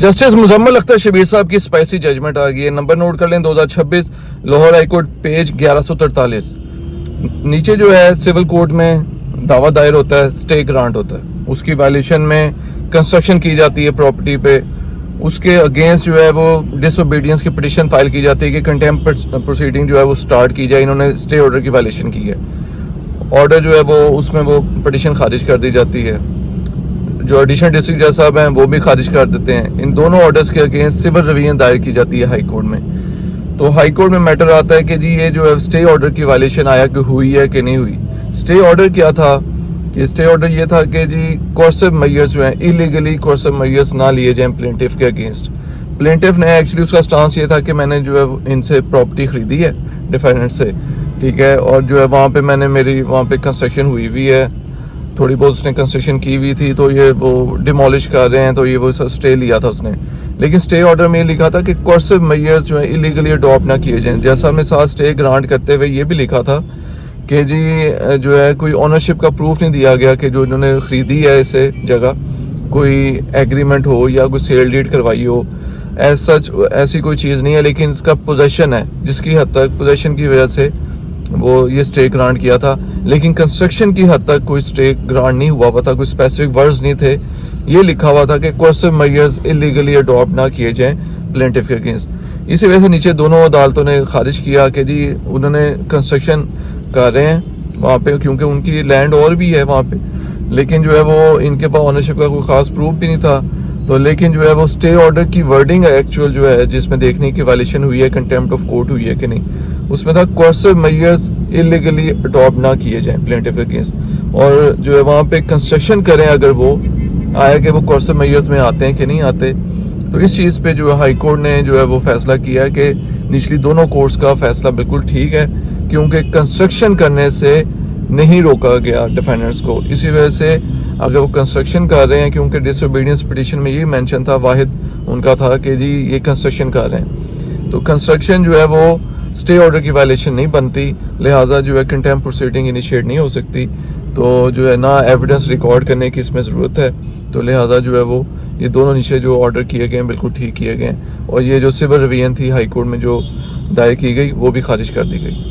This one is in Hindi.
जस्टिस मुजम्मल अख्तर शबीर साहब की स्पाइसी जजमेंट आ गई है। नंबर नोट कर लें 2026 लाहौर हाई कोर्ट पेज 1143। नीचे जो है सिविल कोर्ट में दावा दायर होता है, स्टे ग्रांट होता है, उसकी वायलेशन में कंस्ट्रक्शन की जाती है प्रॉपर्टी पे, उसके अगेंस्ट जो है वो डिसओबीडियंस की पिटिशन फाइल की जाती है कि कंटेम्प्ट प्रोसीडिंग जो है वो स्टार्ट की जाए, इन्होंने स्टे ऑर्डर की वायलेशन की है। ऑर्डर जो है वो उसमें वो पिटिशन खारिज कर दी जाती है। जो एडिशनल डिस्ट्रिक्ट जज साहब हैं वो भी खारिज कर देते हैं। इन दोनों ऑर्डर्स के अगेंस्ट सिविल रिवीजन दायर की जाती है हाई कोर्ट में। तो हाई कोर्ट में मैटर आता है कि जी ये जो है स्टे ऑर्डर की वायलेशन आया कि हुई है कि नहीं हुई। स्टे ऑर्डर क्या था कि स्टे ऑर्डर ये था कि जी कोर्सिव मेजर्स जो हैं इलीगली कोर्सिव मेजर्स ना लिए जाएं प्लेंटिफ के अगेंस्ट। प्लेंटिफ ने एक्चुअली उसका स्टांस ये था कि मैंने जो है इनसे प्रॉपर्टी खरीदी है डिफेंडेंट से, ठीक है, और जो है वहाँ पे मैंने मेरी वहाँ पे कंस्ट्रक्शन हुई हुई है, थोड़ी बहुत उसने कंस्ट्रक्शन की हुई थी, तो ये वो डिमोलिश कर रहे हैं, तो ये वो स्टे लिया था उसने। लेकिन स्टे ऑर्डर में लिखा था कि कोर्सिव मेजर्स जो है इलीगली अडॉप्ट ना किए जाएं। जैसा हमने साथ स्टे ग्रांट करते हुए ये भी लिखा था कि जी जो है कोई ओनरशिप का प्रूफ नहीं दिया गया कि जो इन्होंने ख़रीदी है इसे जगह, कोई एग्रीमेंट हो या कोई सेल डीड करवाई हो, ऐसी कोई चीज़ नहीं है। लेकिन इसका पोजेशन है, जिसकी हद तक पोजेशन की वजह से वो ये स्टे ग्रांट किया था। लेकिन कंस्ट्रक्शन की हद तक कोई स्टे ग्रांट नहीं हुआ था, कोई स्पेसिफिक वर्ड्स नहीं थे। ये लिखा हुआ था कि कोर्सिव मेजर्स इलीगली अडॉप्ट ना किए जाएं प्लेंटिफ के अगेंस्ट। इसी वजह से नीचे दोनों अदालतों ने खारिज किया कि जी उन्होंने कंस्ट्रक्शन कर रहे हैं वहाँ पे, क्योंकि उनकी लैंड और भी है वहाँ पे, लेकिन जो है वो इनके पास ओनरशिप का कोई ख़ास प्रूफ भी नहीं था। तो लेकिन जो है वो स्टे ऑर्डर की वर्डिंग है एक्चुअल जो है जिसमें देखने की वायलेशन हुई है, कंटेम्प्ट ऑफ कोर्ट हुई है कि नहीं, उसमें था कोर्सिव मेजर्स इलीगली अडॉप्ट ना किए जाएं प्लेंटिफ के अगेंस्ट। और जो है वहाँ पे कंस्ट्रक्शन करें अगर वो आया कि वो कोर्सिव मेजर्स में आते हैं कि नहीं आते। तो इस चीज़ पे जो है हाई कोर्ट ने जो है वो फैसला किया है कि निचली दोनों कोर्ट्स का फैसला बिल्कुल ठीक है, क्योंकि कंस्ट्रक्शन करने से नहीं रोका गया डिफेंडर्स को। इसी वजह से अगर वो कंस्ट्रक्शन कर रहे हैं, क्योंकि डिसओबीडियंस पिटीशन में ये मेंशन था, वाहिद उनका था कि जी ये कंस्ट्रक्शन कर रहे हैं, तो कंस्ट्रक्शन जो है वो स्टे ऑर्डर की वायलेशन नहीं बनती, लिहाजा जो है कंटेम्प्ट प्रोसीडिंग इनिशिएट नहीं हो सकती। तो जो है ना एविडेंस रिकॉर्ड करने की इसमें ज़रूरत है, तो लिहाजा जो है वो ये दोनों नीचे जो ऑर्डर किए गए हैं बिल्कुल ठीक किए गए हैं। और ये जो सिविल रिवीजन थी हाई कोर्ट में जो दायर की गई वो भी खारिज कर दी गई।